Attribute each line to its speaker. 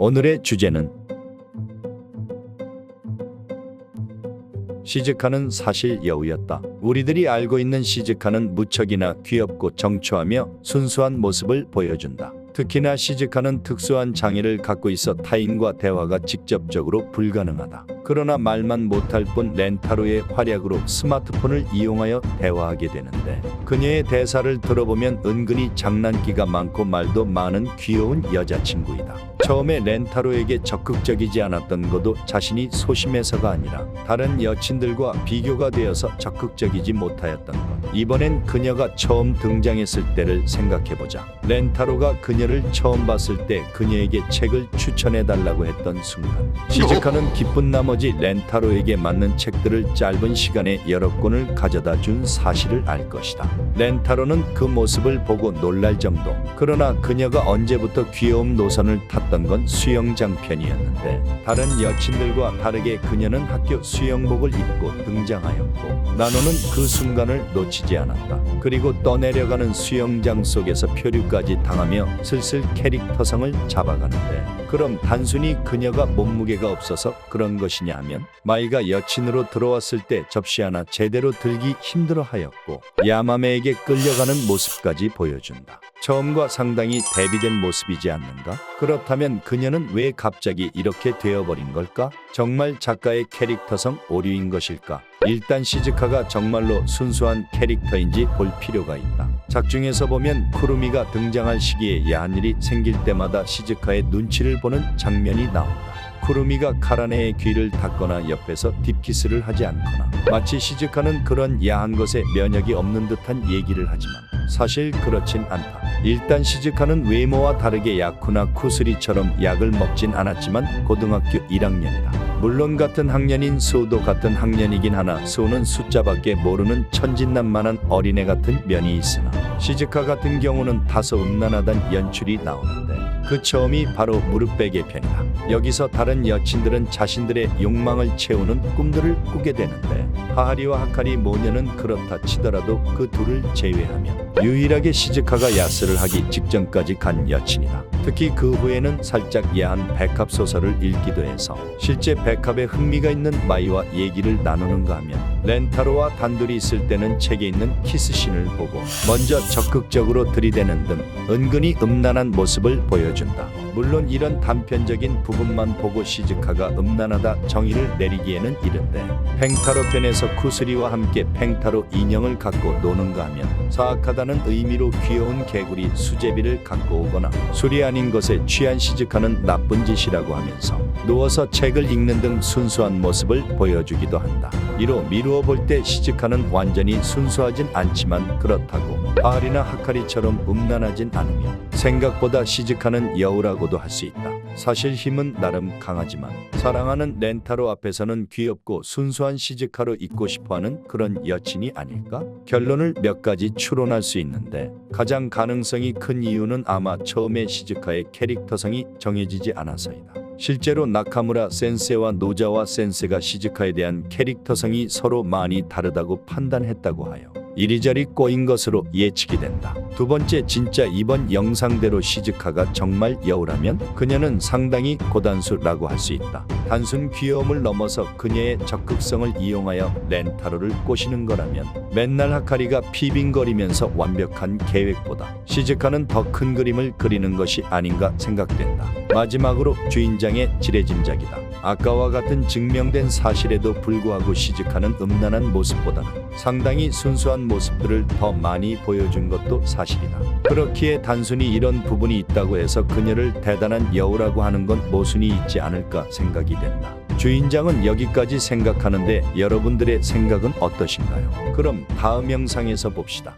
Speaker 1: 오늘의 주제는 시즈카는 사실 여우였다. 우리들이 알고 있는 시즈카는 무척이나 귀엽고 정초하며 순수한 모습을 보여준다. 특히나 시즈카는 특수한 장애를 갖고 있어 타인과 대화가 직접적으로 불가능하다. 그러나 말만 못할 뿐 렌타로의 활약으로 스마트폰을 이용하여 대화하게 되는데, 그녀의 대사를 들어보면 은근히 장난기가 많고 말도 많은 귀여운 여자친구이다. 처음에 렌타로에게 적극적이지 않았던 것도 자신이 소심해서가 아니라 다른 여친들과 비교가 되어서 적극적이지 못하였던 것. 이번엔 그녀가 처음 등장했을 때를 생각해보자. 렌타로가 그녀를 처음 봤을 때 그녀에게 책을 추천해달라고 했던 순간, 시즈카는 기쁜 나머지 렌타로에게 맞는 책들을 짧은 시간에 여러 권을 가져다 준 사실을 알 것이다. 렌타로는 그 모습을 보고 놀랄 정도. 그러나 그녀가 언제부터 귀여움 노선을 탔던 건 수영장 편이었는데, 다른 여친들과 다르게 그녀는 학교 수영복을 입고 등장하였고, 나노는 그 순간을 놓치지 않았다. 그리고 떠내려가는 수영장 속에서 표류까지 당하며 슬슬 캐릭터성을 잡아가는데, 그럼 단순히 그녀가 몸무게가 없어서 그런 것이냐 하면, 마이가 여친으로 들어왔을 때 접시 하나 제대로 들기 힘들어하였고 야마메에게 끌려가는 모습까지 보여준다. 처음과 상당히 대비된 모습이지 않는가? 그렇다면 그녀는 왜 갑자기 이렇게 되어버린 걸까? 정말 작가의 캐릭터성 오류인 것일까? 일단 시즈카가 정말로 순수한 캐릭터인지 볼 필요가 있다. 작중에서 보면 쿠루미가 등장할 시기에 야한 일이 생길 때마다 시즈카의 눈치를 보는 장면이 나온다. 쿠루미가 카라네의 귀를 닫거나 옆에서 딥키스를 하지 않거나, 마치 시즈카는 그런 야한 것에 면역이 없는 듯한 얘기를 하지만 사실 그렇진 않다. 일단 시즈카는 외모와 다르게 야쿠나 쿠스리처럼 약을 먹진 않았지만 고등학교 1학년이다. 물론 같은 학년인 수호도 같은 학년이긴 하나 수호는 숫자밖에 모르는 천진난만한 어린애 같은 면이 있으나, 시즈카 같은 경우는 다소 음란하단 연출이 나오는데 그 처음이 바로 무릎베개 편이다. 여기서 다른 여친들은 자신들의 욕망을 채우는 꿈들을 꾸게 되는데, 하하리와 하카리 모녀는 그렇다 치더라도 그 둘을 제외하면 유일하게 시즈카가 야스를 하기 직전까지 간 여친이다. 특히 그 후에는 살짝 야한 백합 소설을 읽기도 해서 실제 백합에 흥미가 있는 마이와 얘기를 나누는가 하면, 렌타로와 단둘이 있을 때는 책에 있는 키스신을 보고 먼저 적극적으로 들이대는 등 은근히 음란한 모습을 보여준다. 물론 이런 단편적인 부분만 보고 시즈카가 음란하다 정의를 내리기에는 이른데, 팽타로 편에서 쿠스리와 함께 팽타로 인형을 갖고 노는가 하면 사악하다는 의미로 귀여운 개구리 수제비를 갖고 오거나, 술이 아닌 것에 취한 시즈카는 나쁜 짓이라고 하면서 누워서 책을 읽는 등 순수한 모습을 보여주기도 한다. 이로 미루어 볼 때 시즈카는 완전히 순수하진 않지만 그렇다고 하하리나 하카리처럼 음란하진 않으며, 생각보다 시즈카는 여우라고도 할 수 있다. 사실 힘은 나름 강하지만 사랑하는 렌타로 앞에서는 귀엽고 순수한 시즈카로 있고 싶어하는 그런 여친이 아닐까? 결론을 몇 가지 추론할 수 있는데, 가장 가능성이 큰 이유는 아마 처음에 시즈카의 캐릭터성이 정해지지 않아서이다. 실제로 나카무라 센세와 노자와 센세가 시즈카에 대한 캐릭터성이 서로 많이 다르다고 판단했다고 하여 이리저리 꼬인 것으로 예측이 된다. 두 번째, 진짜 이번 영상대로 시즈카가 정말 여우라면 그녀는 상당히 고단수라고 할 수 있다. 단순 귀여움을 넘어서 그녀의 적극성을 이용하여 렌타로를 꼬시는 거라면, 맨날 하카리가 피빙거리면서 완벽한 계획보다 시즈카는 더 큰 그림을 그리는 것이 아닌가 생각된다. 마지막으로 주인장의 지레짐작이다. 아까와 같은 증명된 사실에도 불구하고 시즈카는 음란한 모습보다는 상당히 순수한 모습들을 더 많이 보여준 것도 사실이다. 그렇기에 단순히 이런 부분이 있다고 해서 그녀를 대단한 여우라고 하는 건 모순이 있지 않을까 생각이 된다. 주인장은 여기까지 생각하는데 여러분들의 생각은 어떠신가요? 그럼 다음 영상에서 봅시다.